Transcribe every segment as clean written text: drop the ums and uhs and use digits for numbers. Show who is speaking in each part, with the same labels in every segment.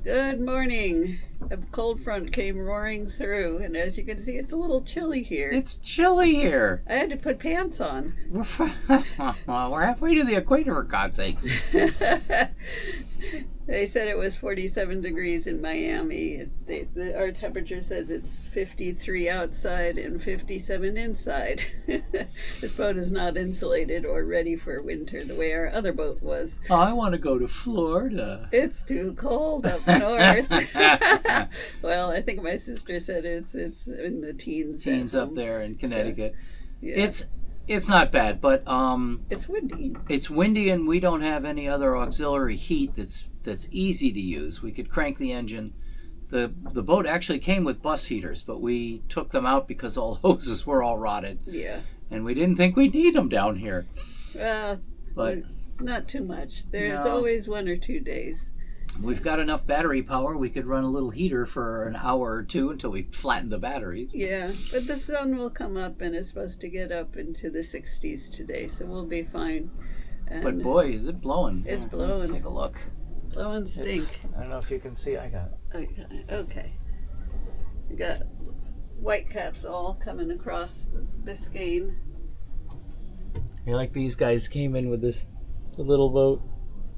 Speaker 1: Good morning. A cold front came roaring through, and as you can see, it's a little chilly here.
Speaker 2: It's chilly here.
Speaker 1: I had to put pants on.
Speaker 2: We're halfway to the equator, for God's sakes.
Speaker 1: They said it was 47 degrees in Miami. Our temperature says it's 53 outside and 57 inside. This boat is not insulated or ready for winter the way our other boat was.
Speaker 2: I want to go to Florida.
Speaker 1: It's too cold up north. Well, I think my sister said it's in the teens.
Speaker 2: Teens up there in Connecticut.
Speaker 1: So, yeah.
Speaker 2: It's not bad, but
Speaker 1: it's windy.
Speaker 2: It's windy, and we don't have any other auxiliary heat that's easy to use. We could crank the engine. The boat actually came with bus heaters, but we took them out because all hoses were all rotted.
Speaker 1: Yeah.
Speaker 2: And we didn't think we'd need them down here.
Speaker 1: But not too much. There's always 1 or 2 days.
Speaker 2: We've got enough battery power. We could run a little heater for an hour or two until we flatten the batteries.
Speaker 1: Yeah, but the sun will come up, and it's supposed to get up into the 60s today, so we'll be fine. And
Speaker 2: but boy, is it blowing.
Speaker 1: It's blowing.
Speaker 2: Take a look.
Speaker 1: Blowing stink.
Speaker 2: I don't know if you can see. I got it.
Speaker 1: Okay. We got whitecaps all coming across Biscayne.
Speaker 2: You like these guys came in with the little boat?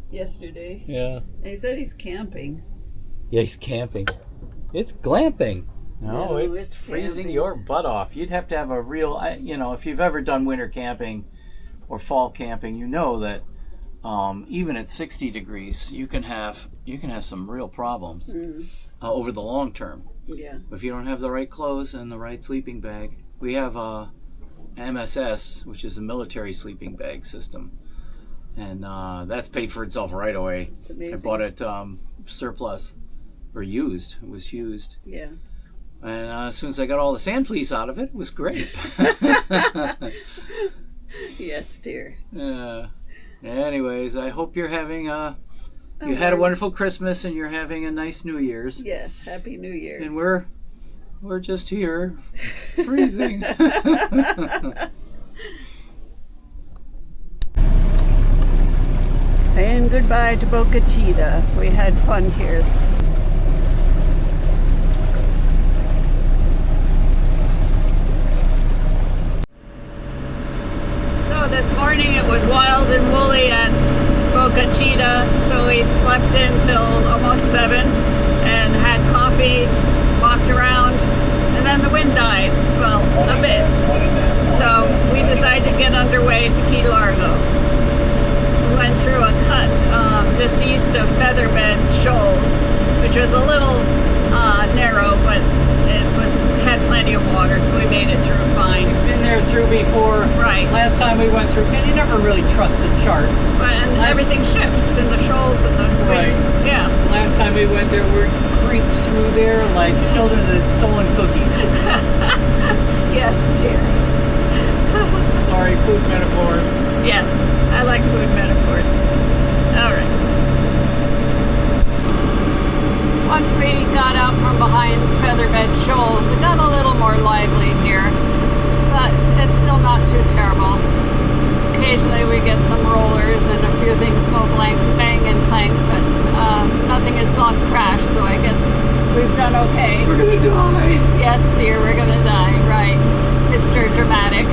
Speaker 1: Yesterday.
Speaker 2: Yeah.
Speaker 1: And he said he's camping.
Speaker 2: Yeah, he's camping. It's glamping.
Speaker 1: No,
Speaker 2: it's freezing
Speaker 1: camping.
Speaker 2: your butt off. You'd have to have a real, if you've ever done winter camping or fall camping, you know that even at 60 degrees, you can have some real problems over the long term.
Speaker 1: Yeah.
Speaker 2: If you don't have the right clothes and the right sleeping bag. We have MSS, which is a military sleeping bag system. And that's paid for itself right away.
Speaker 1: It's amazing.
Speaker 2: I bought it surplus, or used. It was used.
Speaker 1: Yeah.
Speaker 2: And as soon as I got all the sand fleas out of it, it was great.
Speaker 1: Yes, dear.
Speaker 2: Anyways, I hope you're having you had a wonderful Christmas and you're having a nice New Year's.
Speaker 1: Yes, Happy New Year.
Speaker 2: And we're just here, freezing.
Speaker 1: Saying goodbye to Boca Chita. We had fun here. So this morning it was wild and woolly at Boca Chita, so we slept in till almost 7 and had coffee, walked around, and then the wind died, well, a bit. So we decided to get underway to Key Largo. Went through a cut just east of Featherbed Shoals, which was a little narrow, but it had plenty of water, so we made it through fine.
Speaker 2: Been there through before.
Speaker 1: Right.
Speaker 2: Last time we went through, and you never really trust the chart.
Speaker 1: And everything shifts in the shoals and the winds. Yeah.
Speaker 2: Last time we went there, we creeped through there like children that had stolen cookies.
Speaker 1: Yes, dear.
Speaker 2: Sorry, food metaphors.
Speaker 1: Yes, I like food metaphors. All right. Once we got out from behind Featherbed Shoals, it got a little more lively here, but it's still not too terrible. Occasionally we get some rollers and a few things go bang and clank, but nothing has gone crash, so I guess we've done okay.
Speaker 2: We're gonna die.
Speaker 1: Yes, dear, we're gonna die, right. Mr. Dramatic.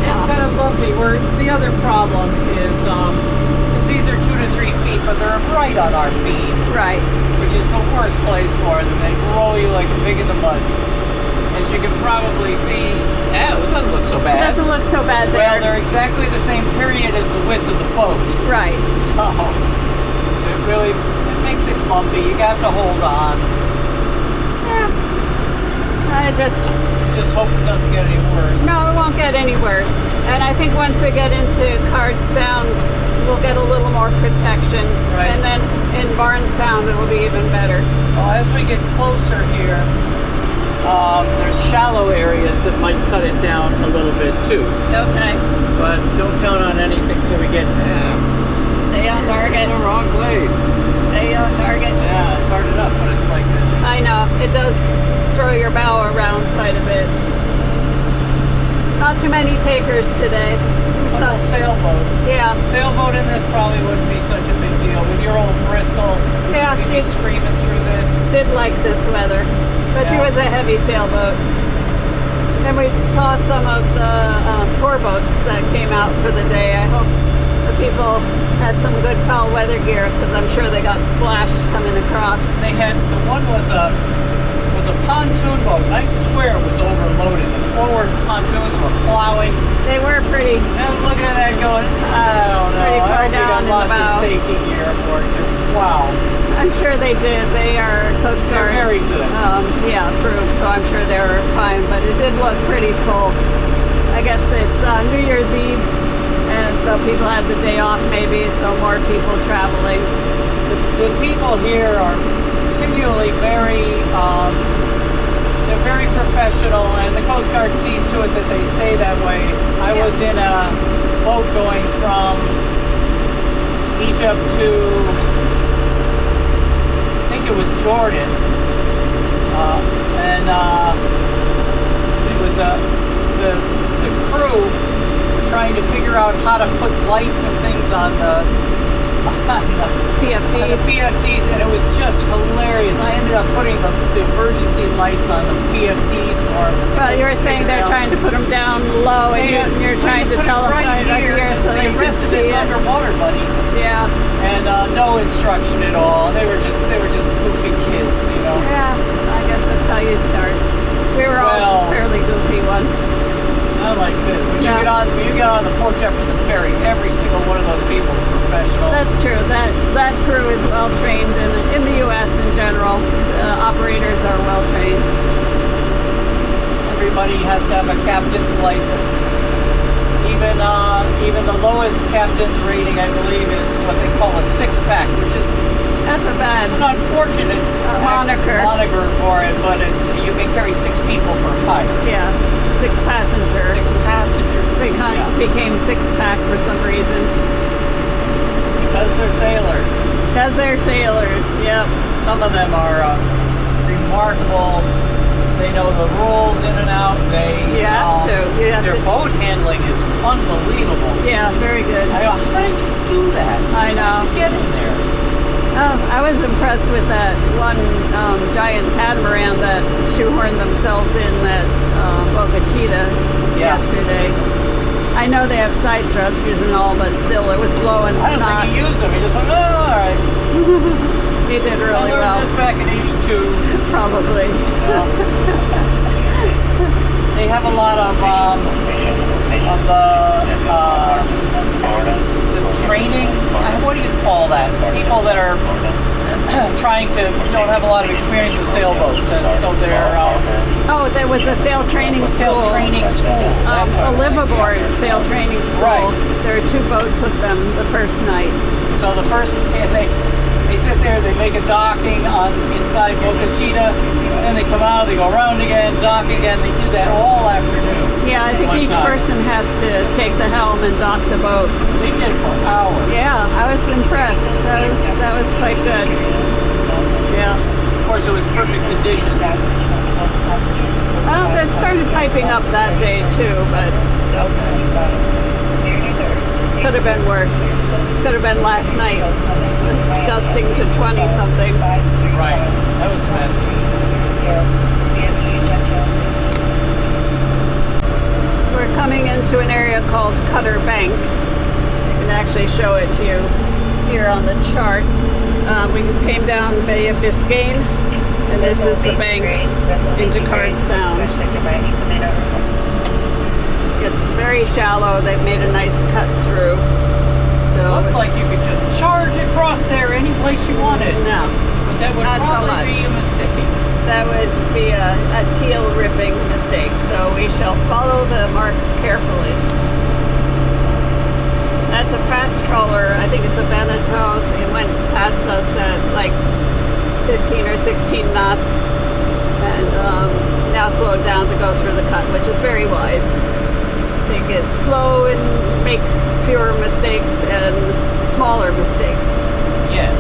Speaker 2: It's kind of bumpy. The other problem is, because these are 2 to 3 feet, but they're right on our beam.
Speaker 1: Right.
Speaker 2: Which is the worst place for them. They roll you like a pig in the mud. As you can probably see, it doesn't look so bad.
Speaker 1: It doesn't look so bad there.
Speaker 2: Well, they're exactly the same period as the width of the boat.
Speaker 1: Right.
Speaker 2: So, it makes it bumpy. You have to hold on.
Speaker 1: Yeah. I
Speaker 2: Just hope it doesn't get any worse.
Speaker 1: No, it won't get any worse. And I think once we get into Card Sound, we'll get a little more protection.
Speaker 2: Right.
Speaker 1: And then in Barnes Sound, it'll be even better.
Speaker 2: Well, as we get closer here, there's shallow areas that might cut it down a little bit too.
Speaker 1: Okay.
Speaker 2: But don't count on anything till we get
Speaker 1: Stay on target.
Speaker 2: in the wrong place.
Speaker 1: Stay on target.
Speaker 2: Yeah, it's hard enough when it's like this.
Speaker 1: I know. It does throw your bow around quite a bit. Not too many takers today.
Speaker 2: But sailboats.
Speaker 1: Yeah.
Speaker 2: Sailboat in this probably wouldn't be such a big deal with your old Bristol.
Speaker 1: she
Speaker 2: screaming through this.
Speaker 1: did like this weather, but she
Speaker 2: Yeah.
Speaker 1: was a heavy sailboat. And we saw some of the tour boats that came out for the day. I hope the people had some good foul weather gear because I'm sure they got splashed coming across.
Speaker 2: They had, the one was a pontoon boat, and I swear it was overloaded. The forward pontoons were plowing.
Speaker 1: They were pretty.
Speaker 2: And I was looking at that going, I don't know.
Speaker 1: Pretty far
Speaker 2: I hope we
Speaker 1: down
Speaker 2: got
Speaker 1: in the
Speaker 2: lots
Speaker 1: bow.
Speaker 2: of safety gear aboard this. Wow.
Speaker 1: I'm sure they did. They are Coast
Speaker 2: They're
Speaker 1: Guard.
Speaker 2: very good.
Speaker 1: Yeah, approved. So I'm sure they were fine. But it did look pretty full. I guess it's New Year's Eve, and so people had the day off maybe. So more people traveling.
Speaker 2: The people here are singularly very, they're very professional, and the Coast Guard sees to it that they stay that way. I
Speaker 1: Yeah.
Speaker 2: was in a boat going from Egypt to, I think it was Jordan, and it was the crew were trying to figure out how to put lights and things on the
Speaker 1: PFDs.
Speaker 2: PFDs, and it was just hilarious. I ended up putting the emergency lights on the PFDs for them.
Speaker 1: Well, you were saying they're trying to put them down low, and you're trying to tell them right here so
Speaker 2: the
Speaker 1: they can
Speaker 2: rest of
Speaker 1: see
Speaker 2: it's
Speaker 1: it.
Speaker 2: underwater, buddy,
Speaker 1: Yeah.
Speaker 2: and no instruction at all. They were just goofy kids, you know.
Speaker 1: Yeah, I guess that's how you start. We were all
Speaker 2: Well-
Speaker 1: fairly goofy once.
Speaker 2: Not like this. When
Speaker 1: Yeah.
Speaker 2: you get on the Port Jefferson Ferry, every single one of those people is professional.
Speaker 1: That's true. That crew is well trained in the U.S. in general. Operators are well trained.
Speaker 2: Everybody has to have a captain's license. Even the lowest captain's rating, I believe, is what they call a six-pack, which is
Speaker 1: That's a bad.
Speaker 2: it's an unfortunate
Speaker 1: moniker
Speaker 2: for it, but you can carry 6 people for hire.
Speaker 1: Yeah, 6 passenger.
Speaker 2: 6 passengers. Yeah.
Speaker 1: Became 6-pack for some reason.
Speaker 2: Because they're sailors.
Speaker 1: Because they're sailors. Yep.
Speaker 2: Some of them are remarkable. They know the rules in and out.
Speaker 1: You have to.
Speaker 2: Their boat handling is unbelievable.
Speaker 1: Yeah, very good.
Speaker 2: I go, how did you do that?
Speaker 1: I know.
Speaker 2: How did you get in there?
Speaker 1: Oh, I was impressed with that one giant catamaran that shoehorned themselves in at Boca Chita yesterday. I know they have side thrusters and all, but still, it was blowing
Speaker 2: I don't
Speaker 1: snot.
Speaker 2: think he used them. He just went, oh, all right.
Speaker 1: He did really
Speaker 2: I learned
Speaker 1: well.
Speaker 2: this back in '82.
Speaker 1: Probably.
Speaker 2: They have a lot of the training. What do you call that? People that are don't have a lot of experience with sailboats, and so they're
Speaker 1: Oh, there was a sail training
Speaker 2: sail
Speaker 1: school.
Speaker 2: training school. That's what
Speaker 1: A
Speaker 2: I was thinking.
Speaker 1: liveaboard sail training school.
Speaker 2: Right.
Speaker 1: There are 2 boats of them the first night.
Speaker 2: So the first, they sit there, they make a docking on inside Boca Chita, and then they come out, they go around again, dock again. They do that all afternoon.
Speaker 1: Yeah, I think
Speaker 2: One
Speaker 1: each
Speaker 2: time.
Speaker 1: person has to take the helm and dock the boat.
Speaker 2: They did it for hours.
Speaker 1: Yeah, I was impressed. That was quite good. Yeah.
Speaker 2: Of course, it was perfect conditions.
Speaker 1: Well, it started piping up that day too, but could have been worse. Could have been last night. It was gusting to 20 something.
Speaker 2: Right. That was a mess.
Speaker 1: We're coming into an area called Cutter Bank. I can actually show it to you here on the chart. We came down Bay of Biscayne, and this is the bank into Card Sound. It's very shallow. They've made a nice cut through. So
Speaker 2: Looks like you could just charge across there any place you wanted.
Speaker 1: no,
Speaker 2: But that would
Speaker 1: Not so
Speaker 2: probably
Speaker 1: much.
Speaker 2: be a mistake.
Speaker 1: that would be a keel ripping mistake. So we shall follow the marks carefully. That's a fast trawler. I think it's a Beneteau. It went past us at like 15 or 16 knots, and now slowed down to go through the cut, which is very wise. Take it slow and make fewer mistakes and smaller mistakes.
Speaker 2: Yes.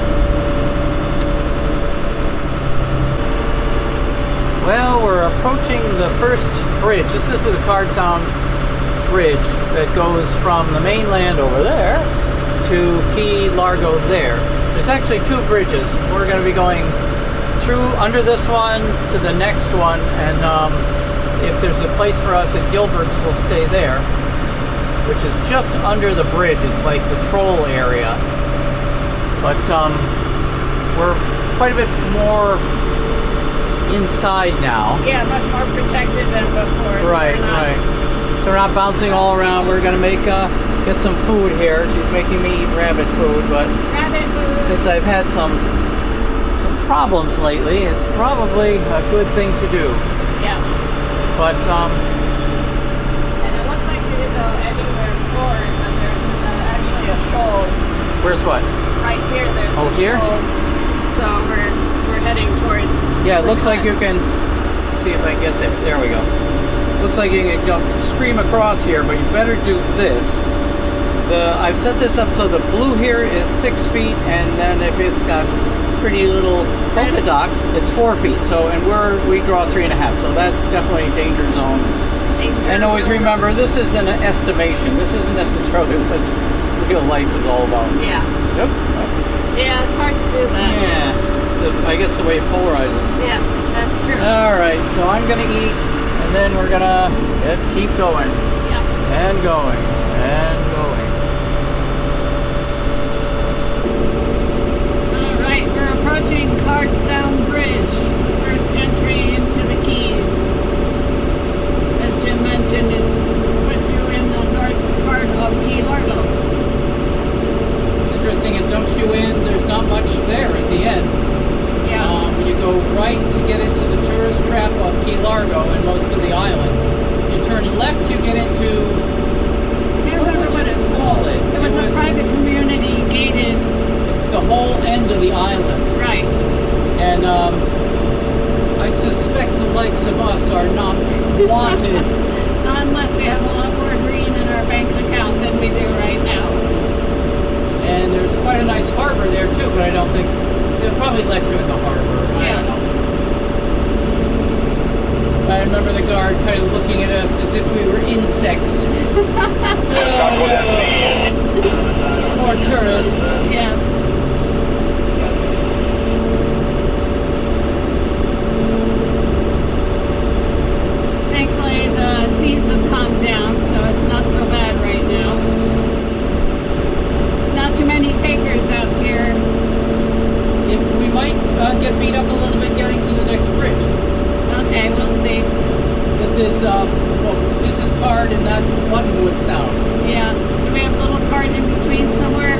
Speaker 2: Well, we're approaching the first bridge. This is the Card Sound Bridge that goes from the mainland over there to Key Largo there. There's actually two bridges. We're going to be going through under this one to the next one, and if there's a place for us at Gilbert's, we'll stay there, which is just under the bridge. It's like the troll area. But we're quite a bit more inside now.
Speaker 1: Yeah, much more protected than before.
Speaker 2: Right, right. So we're not bouncing all around. We're going to make get some food here. She's making me eat rabbit food, but
Speaker 1: Rabbit food.
Speaker 2: since I've had some problems lately, it's probably a good thing to do.
Speaker 1: Yeah.
Speaker 2: But
Speaker 1: and it looks like we didn't go anywhere forward, but there's actually a shoal
Speaker 2: where's what?
Speaker 1: right here. There's
Speaker 2: Oh,
Speaker 1: a
Speaker 2: here?
Speaker 1: shoal. So we're heading towards.
Speaker 2: Yeah, it looks like you can see if I get there. There we go. Looks like you can jump, stream across here, but you better do this. I've set this up so the blue here is 6 feet, and then if it's got pretty little polka dots, it's 4 feet. So, and we draw 3.5. So that's definitely a danger zone. And always remember, this is an estimation. This isn't necessarily what real life is all about.
Speaker 1: Yeah.
Speaker 2: Yep.
Speaker 1: Yeah, it's hard to do that.
Speaker 2: Yeah. I guess the way it polarizes.
Speaker 1: Yes, that's true.
Speaker 2: All right. So I'm gonna eat, and then we're gonna keep going.
Speaker 1: Yeah.
Speaker 2: And going. And going.
Speaker 1: All right, we're approaching Card Sound Bridge, first entry into the Keys. As Jim mentioned, it puts you in the north part of Key Largo.
Speaker 2: It's interesting. It dumps you in. There's not much there at the end.
Speaker 1: Yeah.
Speaker 2: You go right to get into the tourist trap of Key Largo and most of the island. You turn left, you get into.
Speaker 1: I can't remember what it's called. It was a private community gated.
Speaker 2: It's the whole end of the island.
Speaker 1: Right.
Speaker 2: And I suspect the likes of us are not wanted.
Speaker 1: Not unless we have a lot more green in our bank account than we do right now.
Speaker 2: And there's quite a nice harbor there too, but I don't think they'll probably let you in the harbor. I don't know. I remember the guard kind of looking at us as if we were insects. More tourists.
Speaker 1: Yes. Thankfully, the seas have calmed down, so it's not so bad right now. Not too many takers out here.
Speaker 2: We might get beat up a little bit getting to the next bridge.
Speaker 1: Okay, we'll see.
Speaker 2: This is Card and that's Buttonwood Sound.
Speaker 1: Yeah. Do we have a little card in between somewhere?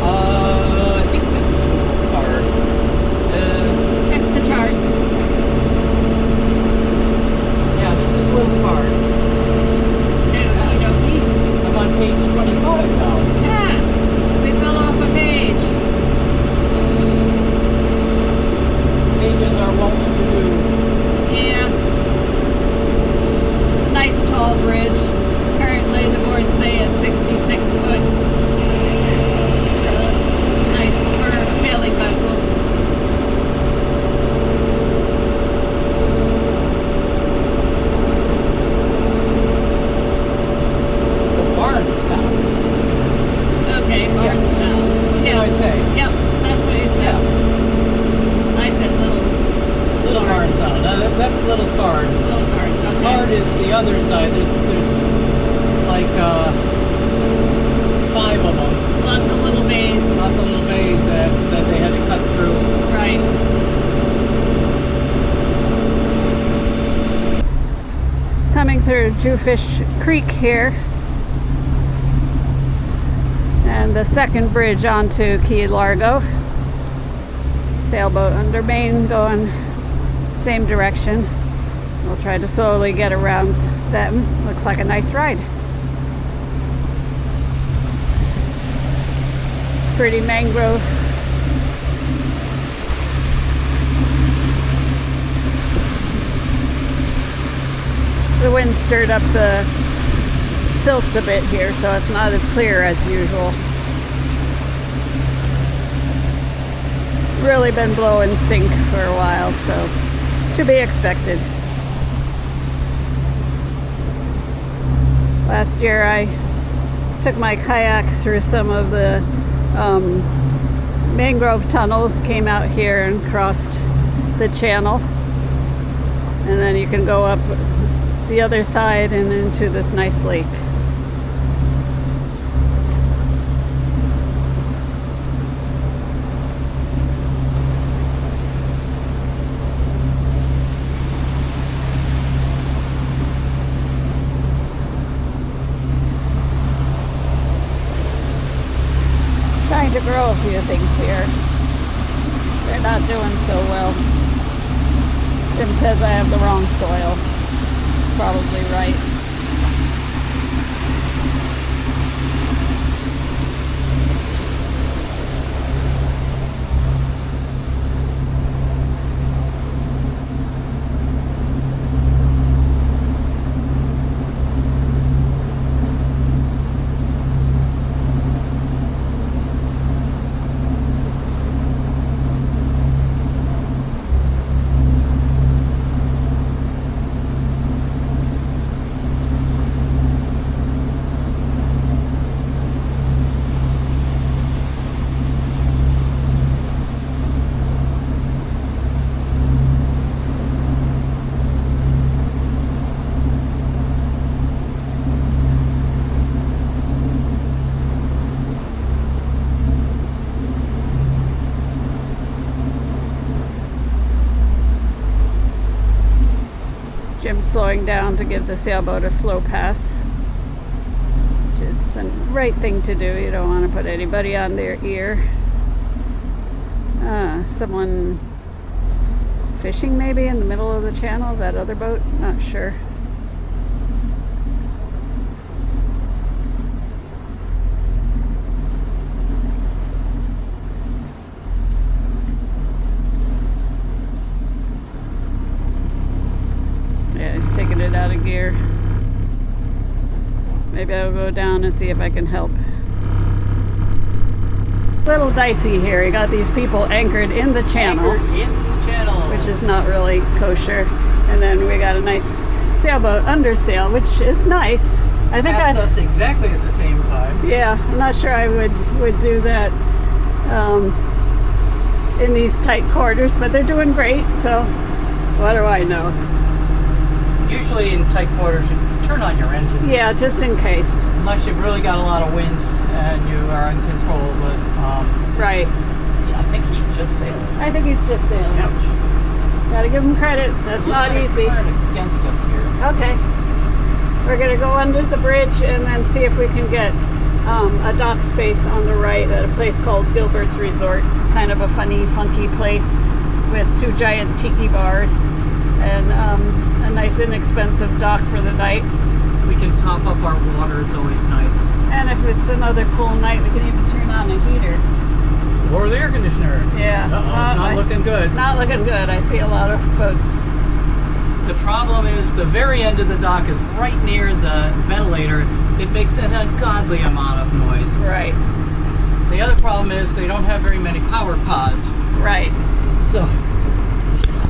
Speaker 2: I think this is Card.
Speaker 1: Check the chart.
Speaker 2: Yeah, this is Little Card.
Speaker 1: Okey-dokey.
Speaker 2: I'm on page 25 now.
Speaker 1: Yeah. We fell off a page.
Speaker 2: Pages are wont to do.
Speaker 1: Yeah. It's a nice tall bridge. Currently the boards say it's 66 foot. So nice for sailing vessels.
Speaker 2: The Barn Sound.
Speaker 1: Okay, Barn Sound.
Speaker 2: What did I say?
Speaker 1: Yep, that's what you said. I said
Speaker 2: Little Barn Sound. That's Little Card.
Speaker 1: little card. Okay.
Speaker 2: Card is the other side. There's like 5 of them.
Speaker 1: Lots of little bays.
Speaker 2: Lots of little bays that they had to cut through.
Speaker 1: Right. Coming through Jewfish Creek here. And the second bridge onto Key Largo. Sailboat under main going same direction. We'll try to slowly get around them. Looks like a nice ride. Pretty mangrove. The wind stirred up the silts a bit here, so it's not as clear as usual. It's really been blowing stink for a while, so to be expected. Last year I took my kayak through some of the mangrove tunnels came out here and crossed the channel. And then you can go up the other side and into this nice lake. Trying to grow a few things here. They're not doing so well. Jim says I have the wrong soil. Probably right. Jim's slowing down to give the sailboat a slow pass, which is the right thing to do. You don't want to put anybody on their ear. Someone fishing maybe in the middle of the channel, that other boat, not sure. Taking it out of gear. Maybe I'll go down and see if I can help. A little dicey here. You got these people anchored in the channel, which is not really kosher. And then we got a nice sailboat under sail, which is nice. I think
Speaker 2: Passed us exactly at the same time.
Speaker 1: Yeah, I'm not sure I would do that in these tight quarters, but they're doing great. So what do I know?
Speaker 2: Usually in tight quarters, you turn on your engine.
Speaker 1: Yeah, just in case.
Speaker 2: Unless you've really got a lot of wind and you are in control, but
Speaker 1: right.
Speaker 2: Yeah, I think he's just sailing.
Speaker 1: I think he's just sailing.
Speaker 2: Ouch.
Speaker 1: Gotta give him credit. That's not easy.
Speaker 2: Against us here.
Speaker 1: Okay. We're gonna go under the bridge and then see if we can get a dock space on the right at a place called Gilbert's Resort. Kind of a funny, funky place with 2 giant tiki bars and a nice inexpensive dock for the night.
Speaker 2: We can top up our water, it's always nice.
Speaker 1: And if it's another cool night, we can even turn on a heater.
Speaker 2: Or the air conditioner.
Speaker 1: Yeah.
Speaker 2: Not looking good.
Speaker 1: Not looking good. I see a lot of boats.
Speaker 2: The problem is the very end of the dock is right near the ventilator. It makes an ungodly amount of noise.
Speaker 1: Right.
Speaker 2: The other problem is they don't have very many power pods.
Speaker 1: Right.
Speaker 2: So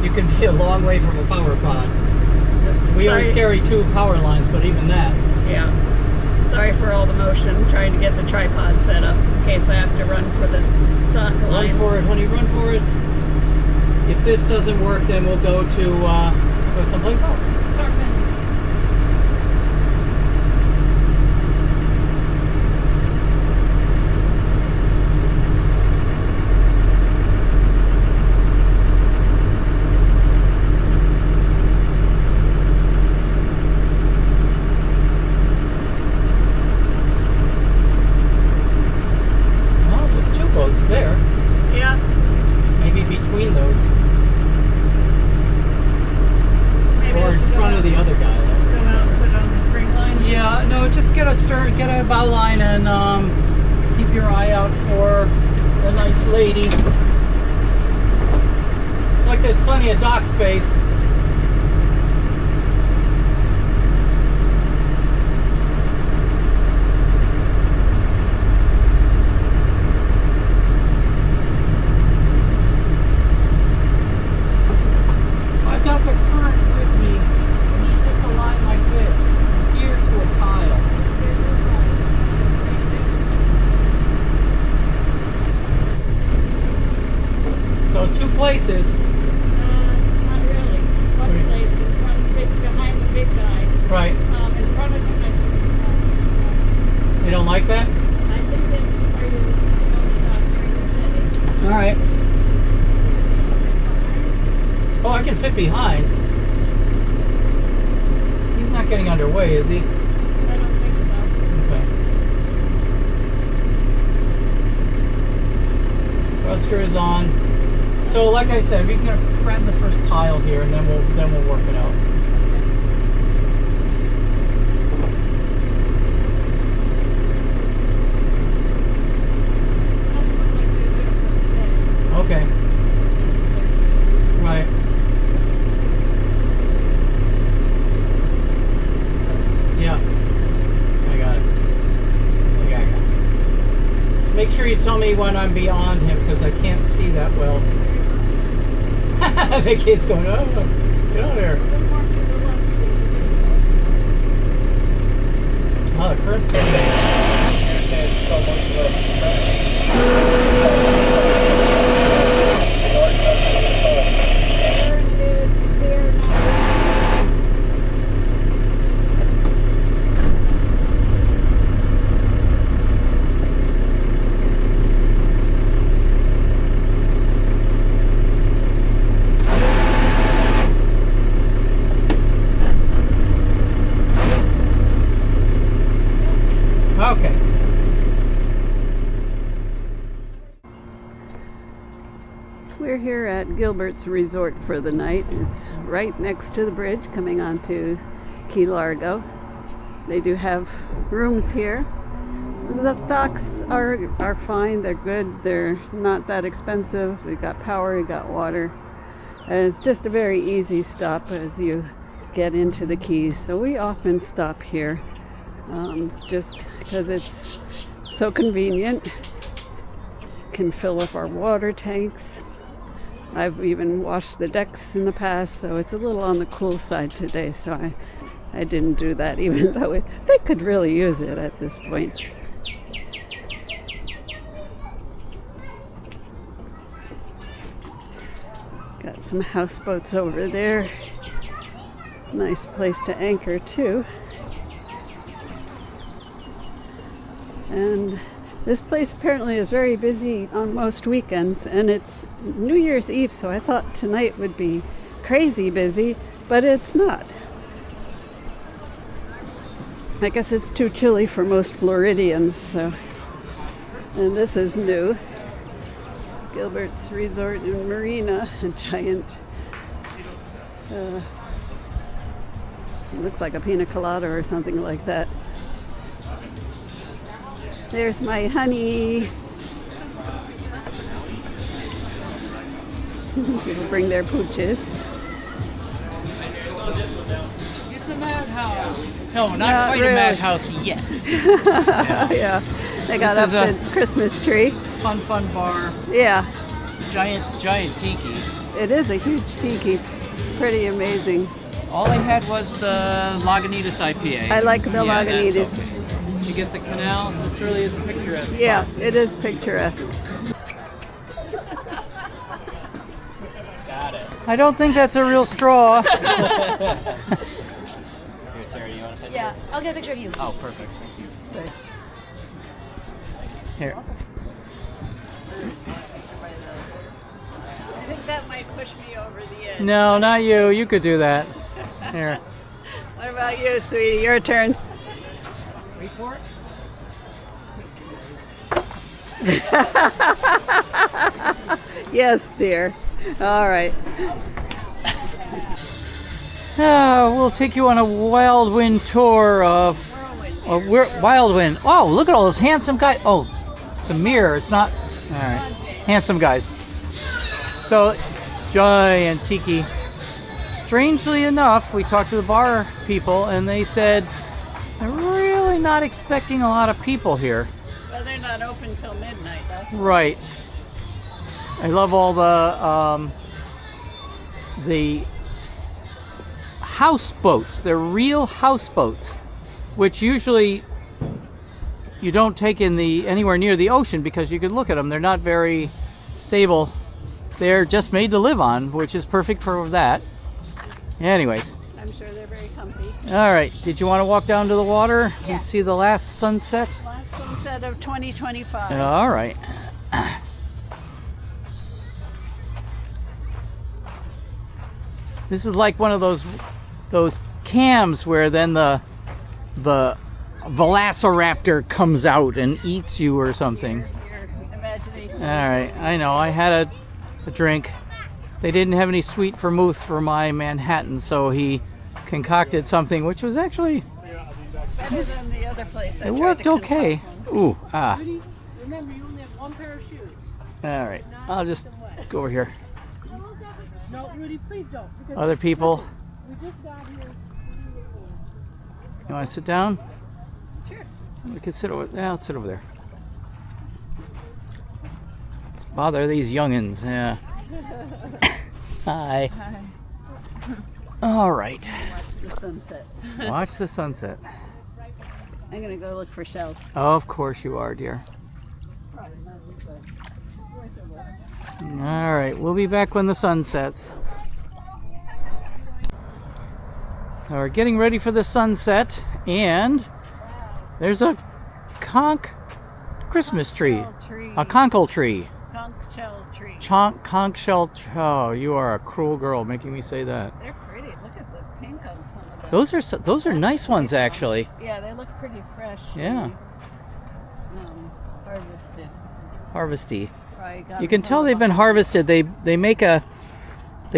Speaker 2: you can be a long way from a power pod. We always carry 2 power lines, but even that.
Speaker 1: Yeah. Sorry for all the motion, trying to get the tripod set up in case I have to run for the dock lines.
Speaker 2: Run for it, honey, run for it. If this doesn't work, then we'll go to go someplace else. There.
Speaker 1: Yeah.
Speaker 2: Maybe between those.
Speaker 1: Maybe
Speaker 2: or in front of the other guy.
Speaker 1: Go out and put it on the spring line?
Speaker 2: Yeah, no, just get a bow line and keep your eye out for a nice lady. It's like there's plenty of dock space. two places.
Speaker 1: Not really. One place in front, behind the big guy.
Speaker 2: Right.
Speaker 1: In front of him, I think.
Speaker 2: You don't like that?
Speaker 1: I think that's where you don't stop during the day.
Speaker 2: All right. Oh, I can fit behind. He's not getting underway, is he?
Speaker 1: I don't think so.
Speaker 2: Okay. Thruster is on. So, like I said, we can grab the first pile here, and then we'll work it out. Okay. Right. Yeah. I got it. Okay, I got it. Just make sure you tell me when I'm beyond him, because I can't see that well. The kid's going, oh, get out there. Oh, the current's okay.
Speaker 3: We're here at Gilbert's resort for the night. It's right next to the bridge coming onto Key Largo. They do have rooms here. The docks are fine, they're good, they're not that expensive. They got power, you got water. And it's just a very easy stop as you get into the Keys. So we often stop here just because it's so convenient. Can fill up our water tanks. I've even washed the decks in the past, so it's a little on the cool side today, so I didn't do that, even though they could really use it at this point. Got some houseboats over there. Nice place to anchor too. And this place apparently is very busy on most weekends, and it's New Year's Eve, so I thought tonight would be crazy busy, but it's not. I guess it's too chilly for most Floridians, so. And this is new. Gilbert's Resort in Marina, a giant, looks like a pina colada or something like that. There's my honey. People bring their pooches.
Speaker 2: It's a madhouse. No, not quite
Speaker 3: really.
Speaker 2: a madhouse yet.
Speaker 3: Yeah, they got
Speaker 2: This
Speaker 3: up
Speaker 2: is
Speaker 3: the Christmas tree.
Speaker 2: Fun bar.
Speaker 3: Yeah,
Speaker 2: Giant tiki.
Speaker 3: it is a huge tiki. It's pretty amazing.
Speaker 2: All they had was the Lagunitas IPA.
Speaker 3: I like the
Speaker 2: Yeah,
Speaker 3: Lagunitas.
Speaker 2: that's okay. Did you get the canal? This really is picturesque.
Speaker 3: Yeah, it is picturesque.
Speaker 2: Got it. I don't think that's a real straw.
Speaker 4: Here, Sarah, do you want a picture?
Speaker 5: Yeah, I'll get a picture of you.
Speaker 4: Oh, perfect. Thank you.
Speaker 2: Here.
Speaker 1: I think that might push me over the edge.
Speaker 2: No, not you. You could do that. Here.
Speaker 3: What about you, sweetie? Your turn.
Speaker 2: Wait for it.
Speaker 3: Yes, dear. All right.
Speaker 2: We'll take you on a wild wind tour of Wild Wind. Oh, look at all those handsome guys. Oh, it's a mirror. It's not. All right. Handsome guys. So, giant tiki. Strangely enough, we talked to the bar people, and they said they're really not expecting a lot of people here.
Speaker 1: Well, they're not open till midnight, though.
Speaker 2: Right. I love all the houseboats. They're real houseboats, which usually you don't take in anywhere near the ocean because you could look at them. They're not very stable they're just made to live on, which is perfect for that. Anyways.
Speaker 3: I'm sure they're very comfy.
Speaker 2: All right. Did you want to walk down to the water
Speaker 3: Yeah.
Speaker 2: and see the last sunset?
Speaker 3: Last sunset of 2025.
Speaker 2: All right. This is like one of those cams where then the velociraptor comes out and eats you or something.
Speaker 3: Your imagination.
Speaker 2: All right. I know. I had a drink. They didn't have any sweet vermouth for my Manhattan, so he concocted something which was actually
Speaker 3: Better than the other place.
Speaker 2: it worked okay. Ooh, ah.
Speaker 5: Remember, you only have one pair of shoes.
Speaker 2: All right. I'll just go over here.
Speaker 5: No, Rudy, please don't. Because
Speaker 2: Other people.
Speaker 5: we just got here.
Speaker 2: You want to sit down?
Speaker 3: Sure.
Speaker 2: We can sit over. Yeah, let's sit over there. Let's bother these youngins. Yeah. Hi.
Speaker 3: Hi.
Speaker 2: All right.
Speaker 3: Watch the sunset.
Speaker 2: Watch the sunset.
Speaker 3: I'm gonna go look for shells.
Speaker 2: Of course you are, dear. All right. We'll be back when the sun sets. So we're getting ready for the sunset, and there's a Christmas tree. A conkle tree.
Speaker 3: Conch shell tree.
Speaker 2: Conch shell. Oh, you are a cruel girl making me say that.
Speaker 3: They're pretty. Look at the pink on some of them.
Speaker 2: Those are nice ones, actually.
Speaker 3: Yeah, they look pretty fresh.
Speaker 2: Yeah.
Speaker 3: Harvested.
Speaker 2: Harvesty.
Speaker 3: Probably got
Speaker 2: You can
Speaker 3: them
Speaker 2: tell
Speaker 3: from
Speaker 2: they've been
Speaker 3: behind.
Speaker 2: harvested. They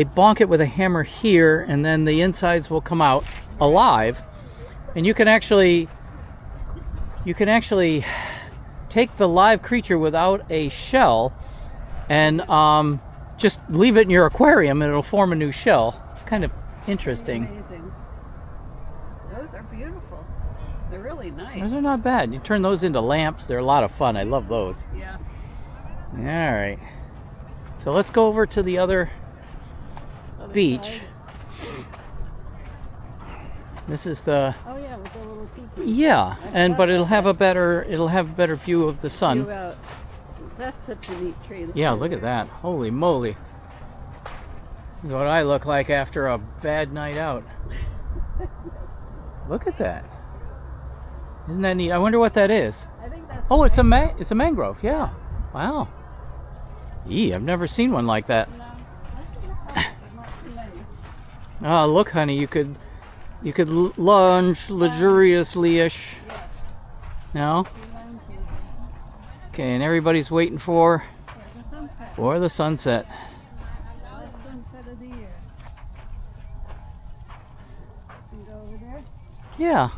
Speaker 2: bonk it with a hammer here, and then the insides will come out alive. And you can actually take the live creature without a shell and just leave it in your aquarium, and it'll form a new shell. It's kind of interesting.
Speaker 3: Amazing. Those are beautiful. They're really nice.
Speaker 2: Those are not bad. You turn those into lamps. They're a lot of fun. I love those.
Speaker 3: Yeah.
Speaker 2: All right. So let's go over to the other beach.
Speaker 3: side.
Speaker 2: This is the
Speaker 3: Oh yeah, with the little teepee.
Speaker 2: yeah, but it'll have a better view of the
Speaker 3: View
Speaker 2: sun.
Speaker 3: out. That's such a neat tree.
Speaker 2: Yeah, look at that. Holy moly. This is what I look like after a bad night out. Look at that. Isn't that neat? I wonder what that is.
Speaker 3: I think that's
Speaker 2: Oh, it's a mangrove. Yeah. Wow. I've never seen one like that.
Speaker 3: no. That's not too many.
Speaker 2: Oh, look, honey, you could lunge luxuriously-ish. No? Okay, and everybody's waiting for the sunset.
Speaker 3: Sunset of the year. You go over there.
Speaker 2: Yeah,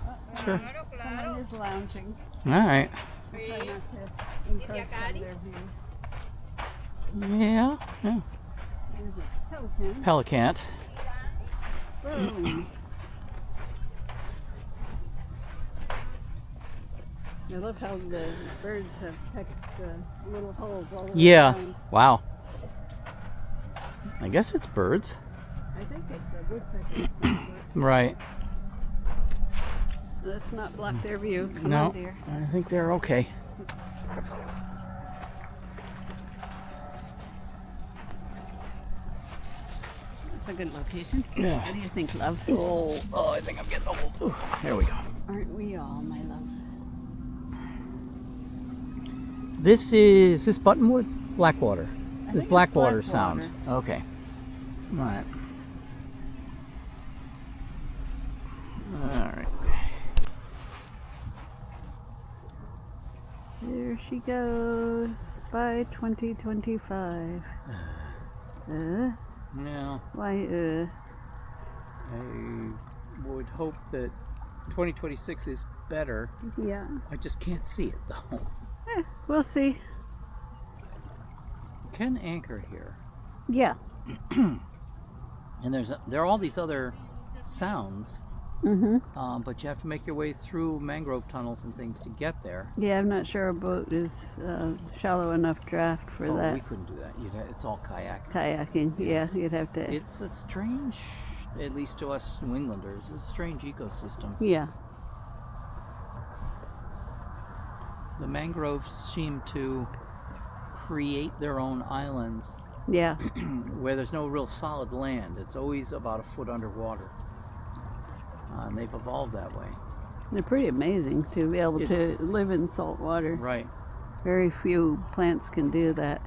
Speaker 2: sure.
Speaker 3: Someone is lounging.
Speaker 2: All right.
Speaker 3: Try not to encroach on their view.
Speaker 2: Yeah.
Speaker 3: There's a pelican.
Speaker 2: Pelican.
Speaker 3: Boom. I love how the birds have pecked little holes all over the
Speaker 2: Yeah.
Speaker 3: ground.
Speaker 2: Wow. I guess it's birds.
Speaker 3: I think it's a woodpecker of some sort.
Speaker 2: Right.
Speaker 3: Let's not block their view. Come
Speaker 2: No,
Speaker 3: on, dear.
Speaker 2: I think they're okay.
Speaker 3: That's a good location.
Speaker 2: Yeah.
Speaker 3: What do you think, love?
Speaker 2: Oh, I think I'm getting old. Ooh, there we go.
Speaker 3: Aren't we all, my love?
Speaker 2: This is Buttonwood? Blackwater.
Speaker 3: I
Speaker 2: This
Speaker 3: think it's
Speaker 2: Blackwater
Speaker 3: Blackwater.
Speaker 2: sound. Okay. All right. All right.
Speaker 3: There she goes. By 2025.
Speaker 2: Yeah.
Speaker 3: Why,
Speaker 2: I would hope that 2026 is better.
Speaker 3: yeah.
Speaker 2: I just can't see it though.
Speaker 3: We'll see.
Speaker 2: You can anchor here,
Speaker 3: Yeah.
Speaker 2: and there are all these other sounds,
Speaker 3: Mm-hmm.
Speaker 2: but you have to make your way through mangrove tunnels and things to get there.
Speaker 3: Yeah, I'm not sure a boat is shallow enough draft for
Speaker 2: Oh,
Speaker 3: that.
Speaker 2: we couldn't do that. It's all kayak.
Speaker 3: Kayaking, yeah, you'd have to.
Speaker 2: It's a strange, at least to us New Englanders, it's a strange ecosystem.
Speaker 3: Yeah.
Speaker 2: The mangroves seem to create their own islands
Speaker 3: Yeah.
Speaker 2: where there's no real solid land. It's always about a foot underwater. And they've evolved that way.
Speaker 3: They're pretty amazing to be able
Speaker 2: It-
Speaker 3: to live in salt water.
Speaker 2: Right.
Speaker 3: Very few plants can do that.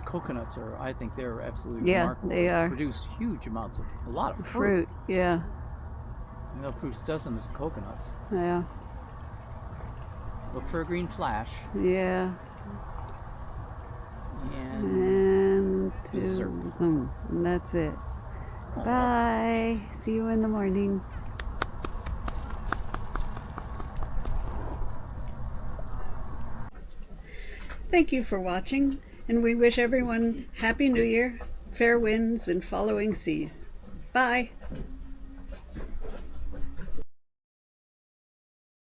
Speaker 2: Coconuts are, I think they're absolutely
Speaker 3: Yeah,
Speaker 2: remarkable.
Speaker 3: they are.
Speaker 2: Produce huge amounts of, a lot of
Speaker 3: Fruit, yeah.
Speaker 2: And they'll produce dozens of coconuts.
Speaker 3: Yeah.
Speaker 2: Look for a green flash.
Speaker 3: Yeah.
Speaker 2: And
Speaker 3: And
Speaker 2: Dessert.
Speaker 3: and that's it.
Speaker 2: oh,
Speaker 3: Bye. See you in the morning. Thank you for watching, and we wish everyone Happy New Year, fair winds, and following seas. Bye.